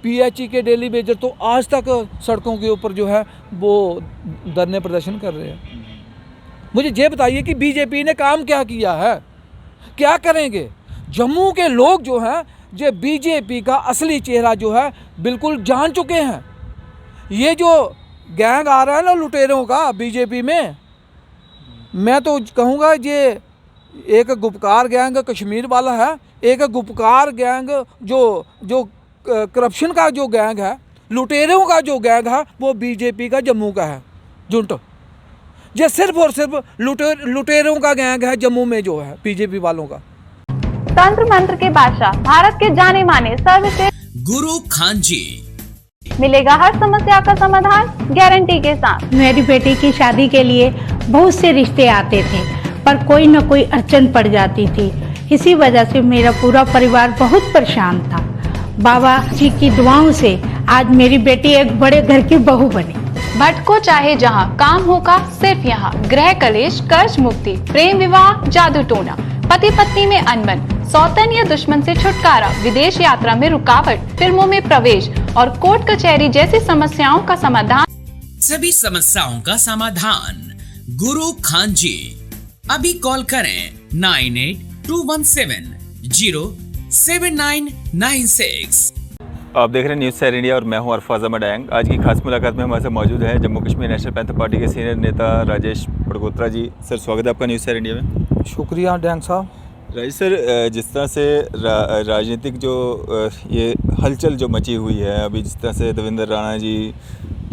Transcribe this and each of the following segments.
PHE के daily Vaser तो आज तक सड़कों के ऊपर जो है वो धरने प्रदर्शन कर रहे हैं। मुझे ये बताइए कि बीजेपी ने काम क्या किया है, क्या करेंगे? जम्मू के लोग जो हैं ये बीजेपी का असली चेहरा जो है बिल्कुल जान चुके हैं। ये जो गैंग आ रहा है ना लुटेरों का बीजेपी में, मैं तो कहूँगा ये एक गुपकार गैंग कश्मीर वाला है, एक गुपकार गैंग जो करप्शन का जो गैंग है, लुटेरों का जो गैंग है वो बीजेपी का जम्मू का है झुंड। ये सिर्फ और सिर्फ लुटेरों का गैंग है जम्मू में जो है बीजेपी वालों का। तंत्र मंत्र के बादशाह, भारत के जाने माने सर्वश्रेष्ठ गुरु खान जी, मिलेगा हर समस्या का समाधान गारंटी के साथ। मेरी बेटी की शादी के लिए बहुत से रिश्ते आते थे, पर कोई न कोई अड़चन पड़ जाती थी। इसी वजह से मेरा पूरा परिवार बहुत परेशान था। बाबा जी की दुआओं से आज मेरी बेटी एक बड़े घर की बहू बनी। भटको चाहे जहां, काम होगा सिर्फ यहाँ। गृह कलेश, कर्ज मुक्ति, प्रेम विवाह, जादू टोना, पति पत्नी में अनबन, सौतन या दुश्मन से छुटकारा, विदेश यात्रा में रुकावट, फिल्मों में प्रवेश और कोर्ट कचहरी जैसी समस्याओं का समाधान। सभी समस्याओं का समाधान गुरु खान जी। अभी कॉल करें 9821707996। आप देख रहे हैं न्यूज़ सैर इंडिया और मैं हूं अरफाज अहमद डैंग। आज की खास मुलाकात में हमारे साथ मौजूद है Jammu Kashmir national panther party के सीनियर नेता राजेश पड़गोत्रा जी। सर, स्वागत है आपका न्यूज़ सैर इंडिया में। शुक्रिया डैंग साहब। राजेश सर, जिस तरह से राजनीतिक जो ये हलचल जो मची हुई है अभी, जिस तरह से देवेंद्र राणा जी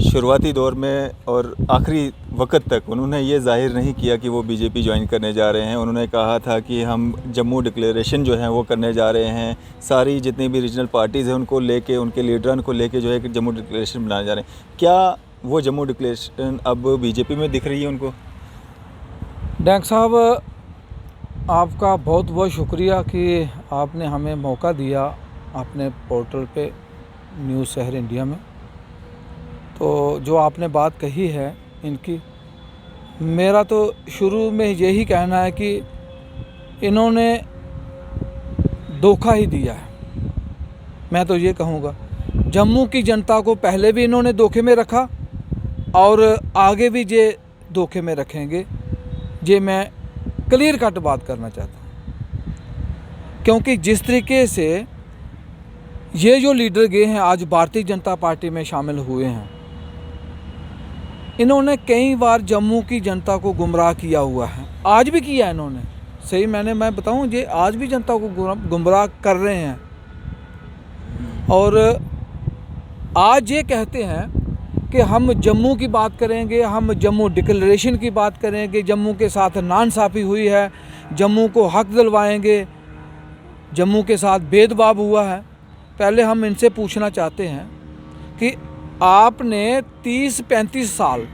शुरुआती दौर में और आखिरी वक्त तक उन्होंने ये जाहिर नहीं किया कि वो बीजेपी ज्वाइन करने जा रहे हैं। उन्होंने कहा था कि हम जम्मू डिक्लेरेशन जो है वो करने जा रहे हैं। सारी जितनी भी रीजनल पार्टीज़ हैं उनको लेके, उनके लीडरान को लेके जो है कि जम्मू डिक्लेरेशन बनाने जा रहे हैं। क्या वो जम्मू डिक्लेरेशन अब बीजेपी में दिख रही है उनको? डैंग साहब, आपका बहुत बहुत शुक्रिया कि आपने हमें मौका दिया अपने पोर्टल पे न्यूज़ शहर इंडिया में। तो जो आपने बात कही है इनकी, मेरा तो शुरू में यही कहना है कि इन्होंने धोखा ही दिया है। मैं तो ये कहूँगा जम्मू की जनता को पहले भी इन्होंने धोखे में रखा और आगे भी ये धोखे में रखेंगे। ये मैं क्लियर कट बात करना चाहता हूँ, क्योंकि जिस तरीके से ये जो लीडर गए हैं आज भारतीय जनता पार्टी में शामिल हुए हैं, इन्होंने कई बार जम्मू की जनता को गुमराह किया हुआ है। आज भी किया इन्होंने, सही मैं बताऊं, ये आज भी जनता को गुमराह कर रहे हैं। और आज ये कहते हैं कि हम जम्मू की बात करेंगे, हम जम्मू डिक्लेरेशन की बात करेंगे, जम्मू के साथ नाइंसाफ़ी हुई है, जम्मू को हक दिलवाएंगे, जम्मू के साथ भेदभाव हुआ है। पहले हम इनसे पूछना चाहते हैं कि आपने 30-35 साल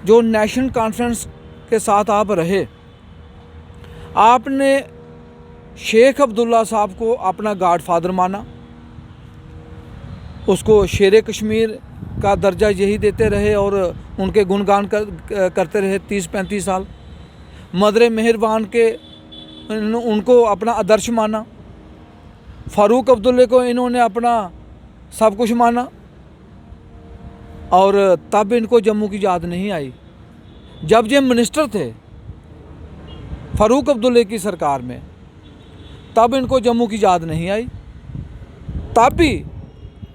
जो नेशनल कॉन्फ्रेंस के साथ आप रहे, आपने शेख अब्दुल्ला साहब को अपना गॉडफादर माना, उसको शेर कश्मीर का दर्जा यही देते रहे और उनके गुणगान करते रहे 30-35 साल। मदर मेहरबान के उनको अपना आदर्श माना, फ़ारूक अब्दुल्ला को इन्होंने अपना सब कुछ माना, और तब इनको जम्मू की याद नहीं आई। जब ये मिनिस्टर थे फ़ारूक अब्दुल्ला की सरकार में, तब इनको जम्मू की याद नहीं आई। तब भी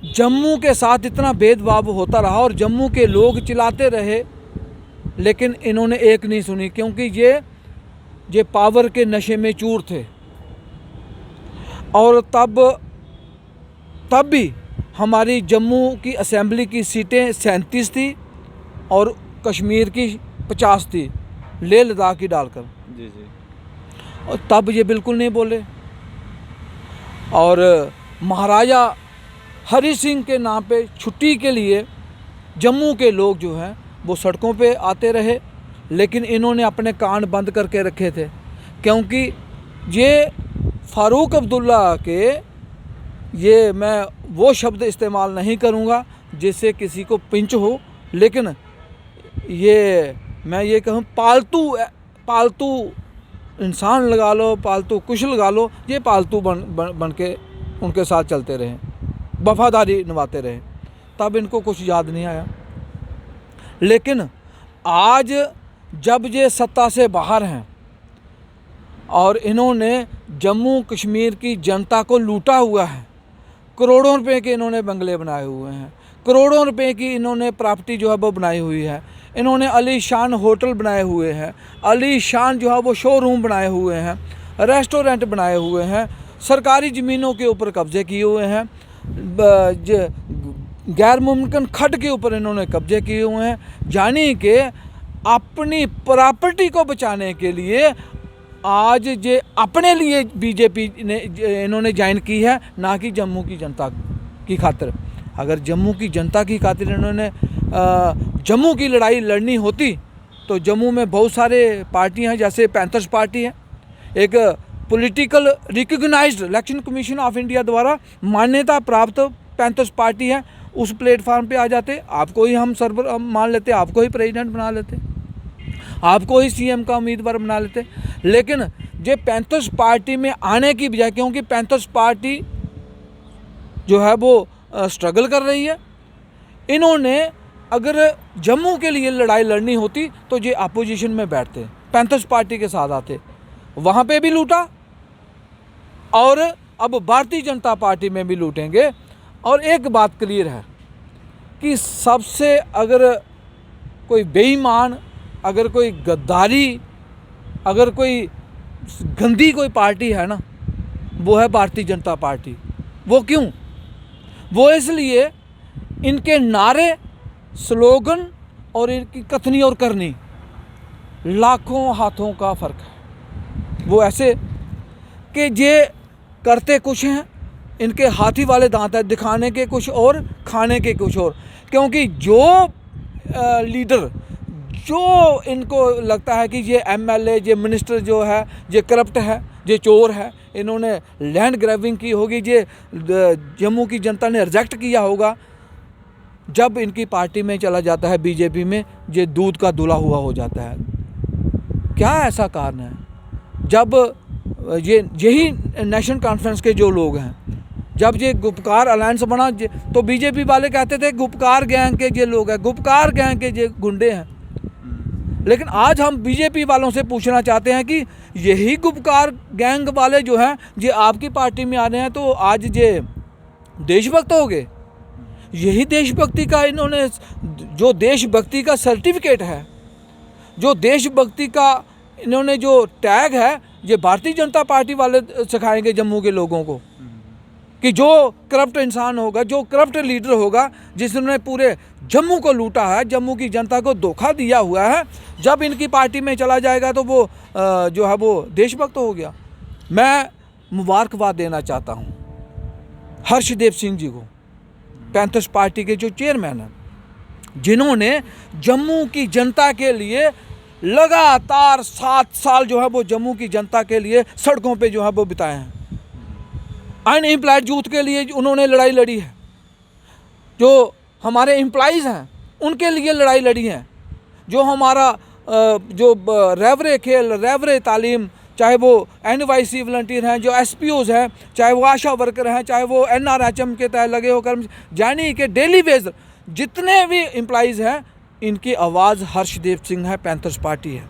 जम्मू के साथ इतना भेदभाव होता रहा और जम्मू के लोग चिल्लाते रहे, लेकिन इन्होंने एक नहीं सुनी, क्योंकि ये पावर के नशे में चूर थे। और तब भी हमारी जम्मू की असेंबली की सीटें 37 थी और कश्मीर की 50 थी, लेह लद्दाख की डालकर। जी। और तब ये बिल्कुल नहीं बोले। और महाराजा हरि सिंह के नाम पे छुट्टी के लिए जम्मू के लोग जो हैं वो सड़कों पे आते रहे, लेकिन इन्होंने अपने कान बंद करके रखे थे, क्योंकि ये फ़ारूक अब्दुल्ला के, ये मैं वो शब्द इस्तेमाल नहीं करूँगा जिससे किसी को पिंच हो, लेकिन मैं ये कहूँ पालतू इंसान लगा लो, पालतू कुछ लगा लो, ये पालतू बन के उनके साथ चलते रहे। वफादारी निभाते रहे, तब इनको कुछ याद नहीं आया। लेकिन आज जब ये सत्ता से बाहर हैं और इन्होंने जम्मू कश्मीर की जनता को लूटा हुआ है, करोड़ों रुपए के इन्होंने बंगले बनाए हुए हैं, करोड़ों रुपए की इन्होंने प्रॉपर्टी जो है वो बनाई हुई है, इन्होंने अलीशान होटल बनाए हुए हैं, अलीशान जो है वो शोरूम बनाए हुए हैं, रेस्टोरेंट बनाए हुए हैं, सरकारी ज़मीनों के ऊपर कब्ज़े किए हुए हैं, गैर मुमकिन खड्ड के ऊपर इन्होंने कब्ज़े किए हुए हैं, यानी कि अपनी प्रॉपर्टी को बचाने के लिए आज ये अपने लिए बीजेपी ने इन्होंने ज्वाइन की है, ना कि जम्मू की जनता की खातिर। अगर जम्मू की जनता की खातिर इन्होंने जम्मू की लड़ाई लड़नी होती तो जम्मू में बहुत सारे पार्टियां हैं, जैसे पैंथर्स पार्टी है, एक political recognised election commission of India द्वारा मान्यता प्राप्त पैंथर्स पार्टी है। उस प्लेटफार्म पे आ जाते, आपको ही हम सर्वर मान लेते, आपको ही प्रेसिडेंट बना लेते, आपको ही सीएम का उम्मीदवार बना लेते। लेकिन ये पैंथर्स पार्टी में आने की बजाय, क्योंकि पैंथर्स पार्टी जो है वो स्ट्रगल कर रही है, इन्होंने अगर जम्मू के लिए लड़ाई लड़नी होती तो ये अपोजिशन में बैठते, पैंथर्स पार्टी के साथ आते, वहाँ पे भी लूटा और अब भारतीय जनता पार्टी में भी लूटेंगे। और एक बात क्लियर है कि सबसे अगर कोई बेईमान, अगर कोई गद्दारी, अगर कोई गंदी कोई पार्टी है ना, वो है भारतीय जनता पार्टी। वो क्यों? वो इसलिए इनके नारे, स्लोगन और इनकी कथनी और करनी लाखों हाथों का फ़र्क है। वो ऐसे कि ये करते कुछ हैं, इनके हाथी वाले दांत है, दिखाने के कुछ और, खाने के कुछ और। क्योंकि जो लीडर, जो इनको लगता है कि ये एमएलए, ये मिनिस्टर जो है ये करप्ट है, ये चोर है, इन्होंने लैंड ग्रैबिंग की होगी, ये जम्मू की जनता ने रिजेक्ट किया होगा, जब इनकी पार्टी में चला जाता है बीजेपी में, ये दूध का धुला हुआ हो जाता है। क्या ऐसा कारण है? जब यही नेशनल कॉन्फ्रेंस के जो लोग हैं, जब ये गुपकार अलायंस बना तो बीजेपी वाले कहते थे गुपकार गैंग के ये लोग हैं, गुपकार गैंग के ये गुंडे हैं। लेकिन आज हम बीजेपी वालों से पूछना चाहते हैं कि यही गुपकार गैंग वाले जो हैं ये आपकी पार्टी में आ रहे हैं, तो आज ये देशभक्त हो गए? यही देशभक्ति का इन्होंने, जो देशभक्ति का सर्टिफिकेट है, जो देशभक्ति का इन्होंने जो टैग है, ये भारतीय जनता पार्टी वाले सिखाएंगे जम्मू के लोगों को कि जो करप्ट इंसान होगा, जो करप्ट लीडर होगा, जिसने पूरे जम्मू को लूटा है, जम्मू की जनता को धोखा दिया हुआ है, जब इनकी पार्टी में चला जाएगा तो वो जो है वो देशभक्त हो गया। मैं मुबारकबाद देना चाहता हूँ हर्षदेव सिंह जी को, पैंथर्स पार्टी के जो चेयरमैन हैं, जिन्होंने जम्मू की जनता के लिए लगातार 7 साल जो है वो जम्मू की जनता के लिए सड़कों पे जो है वो बिताए हैं। अनएम्प्लॉयड यूथ के लिए उन्होंने लड़ाई लड़ी है, जो हमारे एम्प्लॉइज़ हैं उनके लिए लड़ाई लड़ी है, जो हमारा जो रेवरे खेल, रेवरे तालीम, चाहे वो NYC वॉलंटियर हैं, जो SPOs हैं, चाहे वो आशा वर्कर हैं, चाहे वो NRHM के तहत लगे हो कर्मचारी, यानी कि डेली वेज जितने भी एम्प्लॉइज़ हैं, इनकी आवाज़ हर्षदेव सिंह है, पैंथर्स पार्टी है।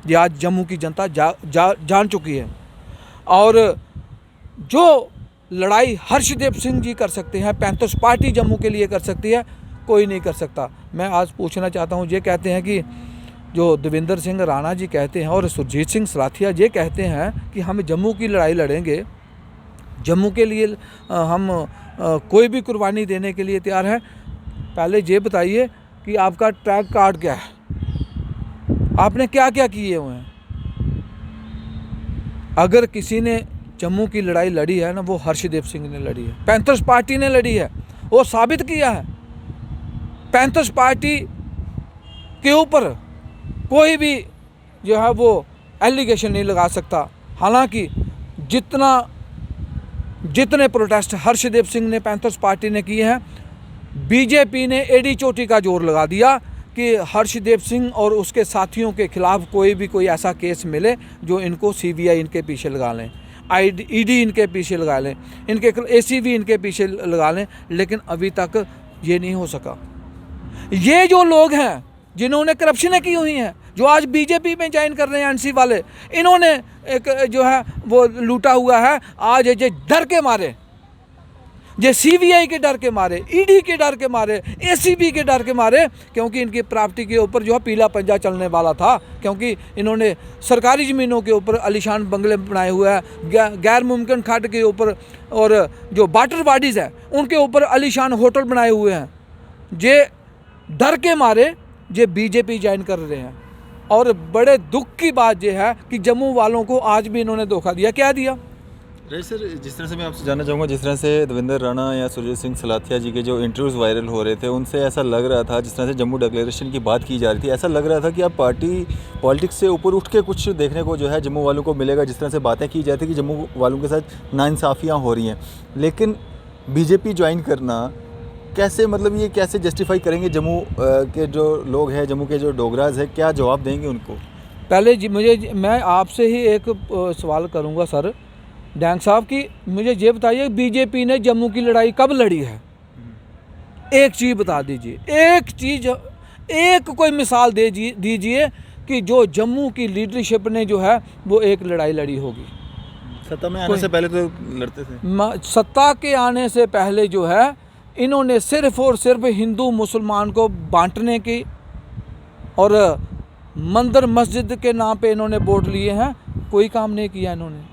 ये आज जम्मू की जनता जान चुकी है। और जो लड़ाई हर्षदेव सिंह जी कर सकते हैं, पैंथर्स पार्टी जम्मू के लिए कर सकती है, कोई नहीं कर सकता। मैं आज पूछना चाहता हूँ, ये कहते हैं कि जो देवेंद्र सिंह राणा जी कहते हैं और सुरजीत सिंह सलाथिया ये कहते हैं कि हम जम्मू की लड़ाई लड़ेंगे, जम्मू के लिए हम कोई भी कुर्बानी देने के लिए तैयार हैं। पहले ये बताइए कि आपका ट्रैक कार्ड क्या है, आपने क्या क्या किए हुए हैं? अगर किसी ने जम्मू की लड़ाई लड़ी है ना, वो हर्षदेव सिंह ने लड़ी है, पैंथर्स पार्टी ने लड़ी है, वो साबित किया है। पैंथर्स पार्टी के ऊपर कोई भी जो है वो एलिगेशन नहीं लगा सकता। हालांकि जितने प्रोटेस्ट हर्षदेव सिंह ने, पैंथर्स पार्टी ने किए हैं, बीजेपी ने एडी चोटी का जोर लगा दिया कि हर्षदेव सिंह और उसके साथियों के खिलाफ कोई ऐसा केस मिले जो इनको CBI इनके पीछे लगा लें। ईडी इनके पीछे लगा लें, इनके एसीबी इनके पीछे लगा लें, लेकिन अभी तक ये नहीं हो सका। ये जो लोग हैं जिन्होंने करप्शनें की हुई हैं, जो आज बीजेपी में ज्वाइन कर रहे हैं एनसी वाले, इन्होंने एक जो है वो लूटा हुआ है। आज ये डर के मारे, ये सीबीआई के डर के मारे, ईडी के डर के मारे, एसीबी के डर के मारे, क्योंकि इनकी प्रॉपर्टी के ऊपर जो है पीला पंजा चलने वाला था, क्योंकि इन्होंने सरकारी ज़मीनों के ऊपर आलीशान बंगले बनाए हुए हैं, गैर मुमकिन खड्ड के ऊपर और जो वाटर बॉडीज़ हैं उनके ऊपर आलीशान होटल बनाए हुए हैं। ये डर के मारे ये बीजेपी ज्वाइन कर रहे हैं। और बड़े दुख की बात यह है कि जम्मू वालों को आज भी इन्होंने धोखा दिया। क्या दिया? राइट सर, जिस तरह से मैं आपसे जानना चाहूँगा, जिस तरह से देवेंद्र राणा या सुरजीत सिंह सलाथिया जी के जो इंटरव्यूज़ वायरल हो रहे थे, उनसे ऐसा लग रहा था, जिस तरह से जम्मू डिक्लेरेशन की बात की जा रही थी, ऐसा लग रहा था कि अब पार्टी पॉलिटिक्स से ऊपर उठ के कुछ देखने को जो है जम्मू वालों को मिलेगा। जिस तरह से बातें की जाती कि जम्मू वालों के साथ नाइंसाफ़ियाँ हो रही हैं, लेकिन बीजेपी ज्वाइन करना कैसे, मतलब ये कैसे जस्टिफाई करेंगे जम्मू के जो लोग हैं, जम्मू के जो डोगराज हैं, क्या जवाब देंगे उनको? पहले मैं आपसे ही एक सवाल करूंगा सर डैंग साहब की, मुझे ये बताइए बीजेपी ने जम्मू की लड़ाई कब लड़ी है? एक चीज़ बता दीजिए, एक चीज़, एक कोई मिसाल दीजिए कि जो जम्मू की लीडरशिप ने जो है वो एक लड़ाई लड़ी होगी। सत्ता में आने से पहले तो लड़ते थे। सत्ता के आने से पहले जो है इन्होंने सिर्फ और सिर्फ हिंदू मुसलमान को बांटने की और मंदिर मस्जिद के नाम पे इन्होंने वोट लिए हैं, कोई काम नहीं किया इन्होंने।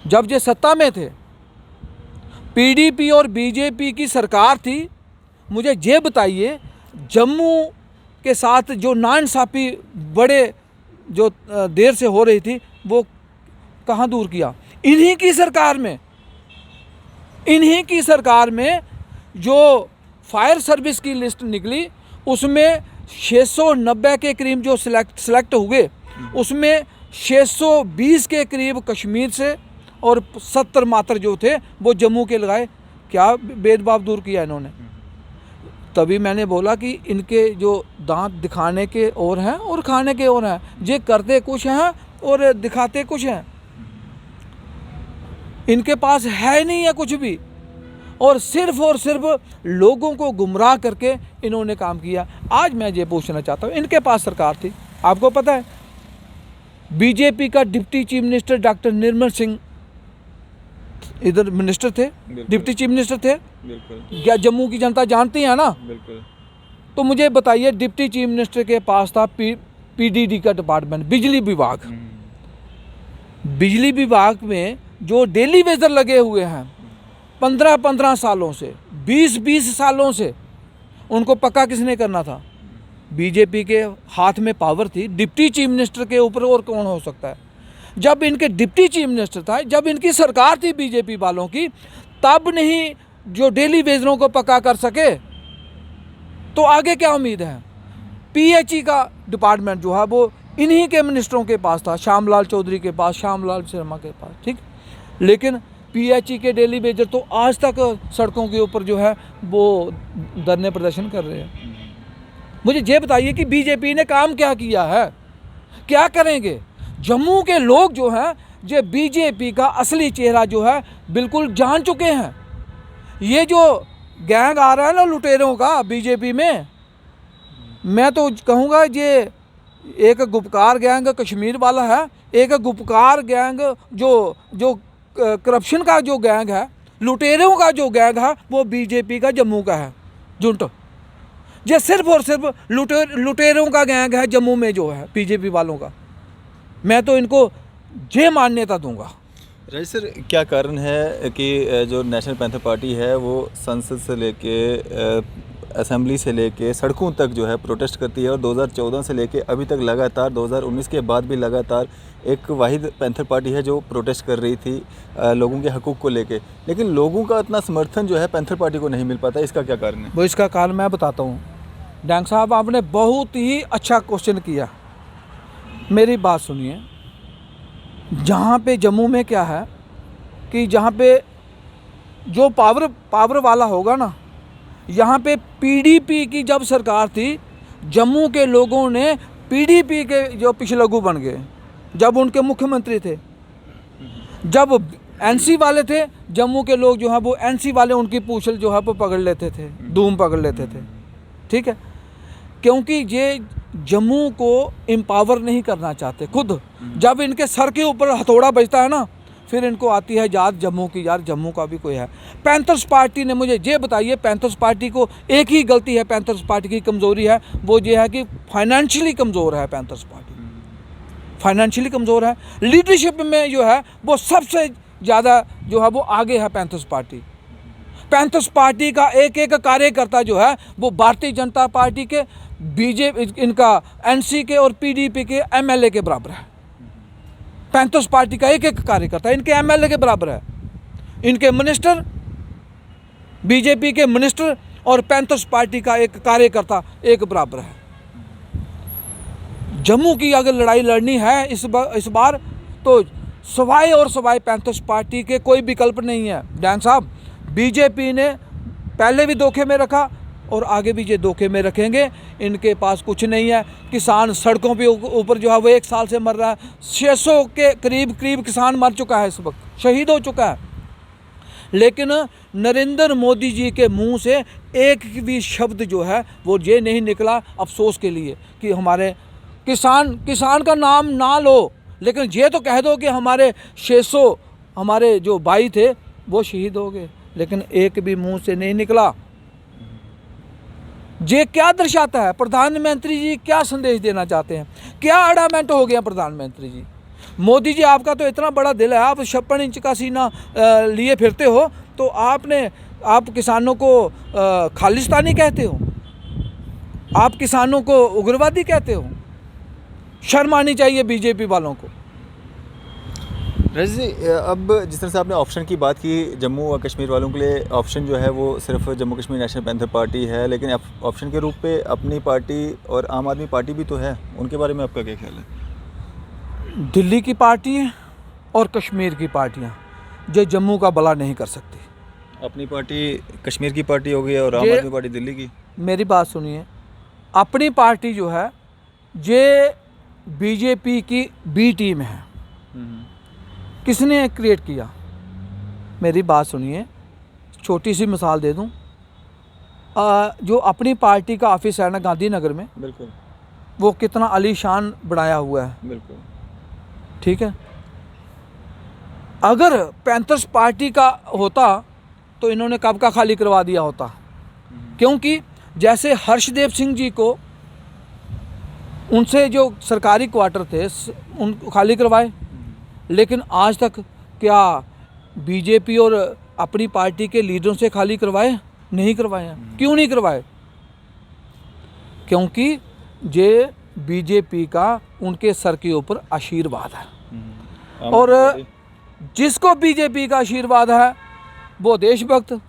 जब ये सत्ता में थे, पीडीपी और बीजेपी की सरकार थी, मुझे ये बताइए जम्मू के साथ जो नाइंसाफ़ी बड़े जो देर से हो रही थी वो कहाँ दूर किया? इन्हीं की सरकार में जो फायर सर्विस की लिस्ट निकली उसमें 690 के करीब जो सिलेक्ट हुए, उसमें 620 के करीब कश्मीर से और 70 मात्र जो थे वो जम्मू के लगाए। क्या भेदभाव दूर किया इन्होंने? तभी मैंने बोला कि इनके जो दांत दिखाने के और हैं और खाने के और हैं, ये करते कुछ हैं और दिखाते कुछ हैं। इनके पास है नहीं है कुछ भी, और सिर्फ लोगों को गुमराह करके इन्होंने काम किया। आज मैं ये पूछना चाहता हूँ, इनके पास सरकार थी, आपको पता है बीजेपी का deputy chief minister doctor Nirmal Singh इधर मिनिस्टर थे, डिप्टी चीफ मिनिस्टर थे। क्या जम्मू की जनता जानती है ना? बिल्कुल। तो मुझे बताइए, डिप्टी चीफ मिनिस्टर के पास था पीडीडी का डिपार्टमेंट, बिजली विभाग। बिजली विभाग में जो डेली वेजर लगे हुए हैं 15-15 सालों से, 20-20 सालों से, उनको पक्का किसने करना था? बीजेपी के हाथ में पावर थी। डिप्टी चीफ मिनिस्टर के ऊपर और कौन हो सकता है? जब इनके डिप्टी चीफ मिनिस्टर था, जब इनकी सरकार थी बीजेपी वालों की, तब नहीं जो डेली वेजरों को पक्का कर सके, तो आगे क्या उम्मीद है? पीएचई का डिपार्टमेंट जो है वो इन्हीं के मिनिस्टरों के पास था, श्यामलाल चौधरी के पास, श्यामलाल शर्मा के पास, ठीक। लेकिन पीएचई के डेली वेजर तो आज तक सड़कों के ऊपर जो है वो धरने प्रदर्शन कर रहे हैं। मुझे ये बताइए कि बीजेपी ने काम क्या किया है, क्या करेंगे? जम्मू के लोग जो हैं ये बीजेपी का असली चेहरा जो है बिल्कुल जान चुके हैं। ये जो गैंग आ रहा है ना लुटेरों का बीजेपी में, मैं तो कहूँगा ये एक गुपकार गैंग कश्मीर वाला है, एक गुपकार गैंग जो करप्शन का जो गैंग है, लुटेरों का जो गैंग है, वो बीजेपी का जम्मू का है झुंड। ये सिर्फ और सिर्फ लुटेरों का गैंग है जम्मू में जो है बीजेपी वालों का। मैं तो इनको ये मान्यता दूंगा। राइट सर, क्या कारण है कि जो नेशनल पैंथर पार्टी है वो संसद से लेके असेंबली से लेके सड़कों तक जो है प्रोटेस्ट करती है, और 2014 से लेके अभी तक लगातार, 2019 के बाद भी लगातार एक वाहिद पैंथर पार्टी है जो प्रोटेस्ट कर रही थी लोगों के हकूक़ को लेके, लेकिन लोगों का इतना समर्थन जो है पैंथर पार्टी को नहीं मिल पाता। इसका क्या कारण है? वो इसका कारण मैं बताता हूँ। डैंग साहब, आपने बहुत ही अच्छा क्वेश्चन किया। मेरी बात सुनिए, जहाँ पे जम्मू में क्या है कि जहाँ पे जो पावर वाला होगा ना, यहाँ पे पीडीपी की जब सरकार थी, जम्मू के लोगों ने पीडीपी के जो पिछलगू बन गए जब उनके मुख्यमंत्री थे। जब एनसी वाले थे, जम्मू के लोग जो है वो एनसी वाले उनकी पूछल जो है वो पकड़ लेते थे, धूम पकड़ लेते थे। ठीक है, क्योंकि ये जम्मू को एम्पावर नहीं करना चाहते खुद। जब इनके सर के ऊपर हथौड़ा बजता है ना, फिर इनको आती है याद जम्मू की, यार जम्मू का भी कोई है। पैंथर्स पार्टी ने, मुझे ये बताइए, पैंथर्स पार्टी को एक ही गलती है, पैंथर्स पार्टी की कमज़ोरी है, वो ये है कि फाइनेंशियली कमज़ोर है। पैंथर्स पार्टी फाइनेंशियली कमज़ोर है, लीडरशिप में जो है वो सबसे ज़्यादा जो है वो आगे है पैंथर्स पार्टी। पैंथर्स पार्टी का एक एक कार्यकर्ता जो है वो भारतीय जनता पार्टी के, बीजेपी, इनका एनसी के और पीडीपी के एमएलए के बराबर है। पैंथर्स पार्टी का एक एक कार्यकर्ता इनके एमएलए के बराबर है। इनके मिनिस्टर, बीजेपी के मिनिस्टर और पैंथर्स पार्टी का एक कार्यकर्ता एक बराबर है। जम्मू की अगर लड़ाई लड़नी है इस बार तो सवाए और सवाए पैंथर्स पार्टी के कोई विकल्प नहीं है। डैंग साहब, बीजेपी ने पहले भी धोखे में रखा और आगे भी ये धोखे में रखेंगे। इनके पास कुछ नहीं है। किसान सड़कों पे ऊपर जो है वो 1 साल से मर रहा है। 600 के करीब किसान मर चुका है, इस वक्त शहीद हो चुका है। लेकिन नरेंद्र मोदी जी के मुंह से एक भी शब्द जो है वो ये नहीं निकला अफसोस के लिए कि हमारे किसान का नाम ना लो, लेकिन ये तो कह दो कि हमारे 600 हमारे जो भाई थे वो शहीद हो गए, लेकिन एक भी मुंह से नहीं निकला। ये क्या दर्शाता है? प्रधानमंत्री जी क्या संदेश देना चाहते हैं? क्या अडामेंट हो गया प्रधानमंत्री जी? मोदी जी, आपका तो इतना बड़ा दिल है, आप 56 इंच का सीना लिए फिरते हो, तो आप किसानों को खालिस्तानी कहते हो, आप किसानों को उग्रवादी कहते हो। शर्म आनी चाहिए बीजेपी वालों को। रजत जी, अब जिस तरह से आपने ऑप्शन की बात की, जम्मू और कश्मीर वालों के लिए ऑप्शन जो है वो सिर्फ Jammu Kashmir national panther party है, लेकिन ऑप्शन के रूप पे अपनी पार्टी और आम आदमी पार्टी भी तो है, उनके बारे में आपका क्या ख्याल है? दिल्ली की पार्टी और कश्मीर की पार्टियां जो जम्मू का भला नहीं कर सकती। अपनी पार्टी कश्मीर की पार्टी हो गई और आम आदमी पार्टी दिल्ली की। मेरी बात सुनिए, अपनी पार्टी जो है ये बीजेपी की बी टीम है। किसने क्रिएट किया? मेरी बात सुनिए, छोटी सी मिसाल दे दूं। जो अपनी पार्टी का ऑफिस है ना गांधीनगर में, बिल्कुल, वो कितना आलीशान बनाया हुआ है। बिल्कुल, ठीक है। अगर पैंथर्स पार्टी का होता तो इन्होंने कब का खाली करवा दिया होता, क्योंकि जैसे हर्षदेव सिंह जी को उनसे जो सरकारी क्वार्टर थे उन खाली करवाए, लेकिन आज तक क्या बीजेपी और अपनी पार्टी के लीडरों से खाली करवाए? नहीं करवाए हैं। क्यों नहीं करवाए? क्योंकि ये बीजेपी का उनके सर के ऊपर आशीर्वाद है, और जिसको बीजेपी का आशीर्वाद है वो देशभक्त।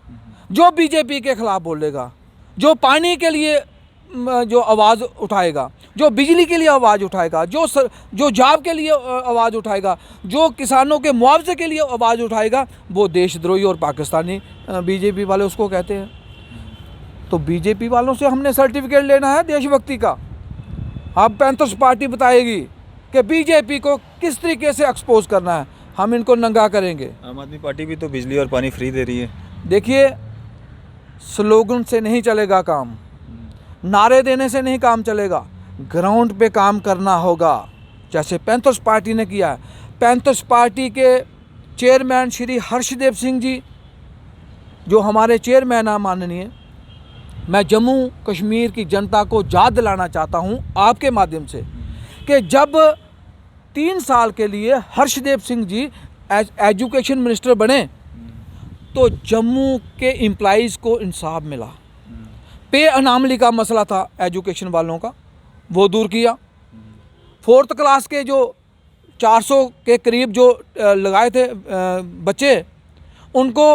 जो बीजेपी के खिलाफ बोलेगा, जो पानी के लिए जो आवाज़ उठाएगा, जो बिजली के लिए आवाज़ उठाएगा, जो जॉब के लिए आवाज़ उठाएगा, जो किसानों के मुआवजे के लिए आवाज़ उठाएगा, वो देशद्रोही और पाकिस्तानी बीजेपी वाले उसको कहते हैं। तो बीजेपी वालों से हमने सर्टिफिकेट लेना है देशभक्ति का। अब पैंथर्स पार्टी बताएगी कि बीजेपी को किस तरीके से एक्सपोज करना है, हम इनको नंगा करेंगे। आम आदमी पार्टी भी तो बिजली और पानी फ्री दे रही है। देखिए, स्लोगन से नहीं चलेगा काम, नारे देने से नहीं काम चलेगा, ग्राउंड पे काम करना होगा, जैसे पैंथर्स पार्टी ने किया है। पैंथर्स पार्टी के चेयरमैन श्री हर्षदेव सिंह जी जो हमारे चेयरमैन हैं माननीय, मैं जम्मू कश्मीर की जनता को याद दिलाना चाहता हूं आपके माध्यम से कि जब 3 साल के लिए हर्षदेव सिंह जी एजुकेशन मिनिस्टर बने तो जम्मू के एम्प्लॉइज़ को इंसाफ मिला। पे अनामली का मसला था एजुकेशन वालों का, वो दूर किया। 4th क्लास के जो 400 के करीब जो लगाए थे बच्चे, उनको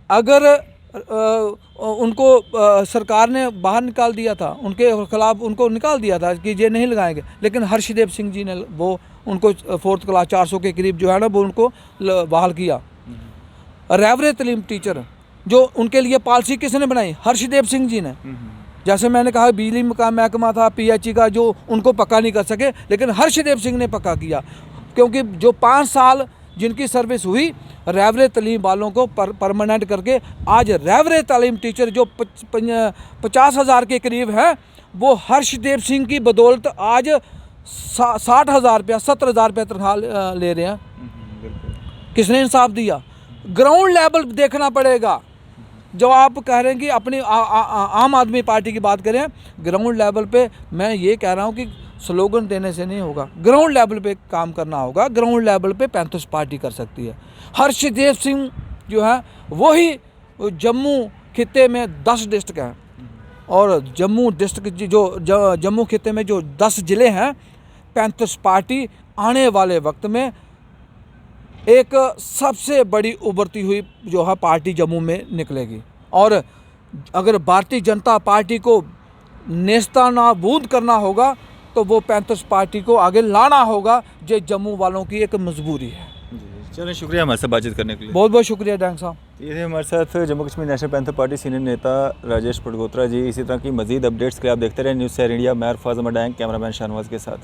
अगर उनको सरकार ने बाहर निकाल दिया था, उनके खिलाफ उनको निकाल दिया था कि ये नहीं लगाएंगे, लेकिन हर्षदेव सिंह जी ने वो उनको 4th क्लास 400 के करीब जो है ना वो उनको बहाल किया। रहबरे तलीम टीचर जो उनके लिए पॉलिसी किसने बनाई? हर्षदेव सिंह जी ने। जैसे मैंने कहा बिजली का महकमा था PHE का जो उनको पक्का नहीं कर सके, लेकिन हर्षदेव सिंह ने पक्का किया, क्योंकि जो 5 साल जिनकी सर्विस हुई रैवरे तालीम वालों को परमानेंट करके आज रैवरे तालीम टीचर जो 50,000 के करीब हैं, वो हर्षदेव सिंह की बदौलत आज 60,000 रुपया 70,000 रुपया तनख्वाह ले रहे हैं। किसने इंसाफ दिया? ग्राउंड लेवल देखना पड़ेगा। जो आप कह रहे हैं कि अपनी आम आदमी पार्टी की बात करें, ग्राउंड लेवल पे मैं ये कह रहा हूँ कि स्लोगन देने से नहीं होगा, ग्राउंड लेवल पे काम करना होगा। ग्राउंड लेवल पे पैंथर्स पार्टी कर सकती है। हर्षदेव सिंह जो है वही जम्मू खित्ते में 10 डिस्ट्रिक्ट हैं, और जम्मू डिस्ट्रिक्ट जो जम्मू खित्ते में जो 10 ज़िले हैं, पैंथर्स पार्टी आने वाले वक्त में एक सबसे बड़ी उभरती हुई जो है पार्टी जम्मू में निकलेगी। और अगर भारतीय जनता पार्टी को नेस्तनाबूद करना होगा तो वो पैंथर्स पार्टी को आगे लाना होगा। ये जम्मू वालों की एक मजबूरी है। चलिए, शुक्रिया हमारे साथ बातचीत करने के लिए। बहुत बहुत शुक्रिया डैंग साहब। ये थे हमारे साथ Jammu Kashmir national panther party senior नेता राजेश पटगोत्रा जी। इसी तरह की मजीद अपडेट्स के लिए आप देखते रहे न्यूज़ शहर इंडिया। मैं अरफाज अहमद डैंग, कैमरामैन शाहनवाज के साथ।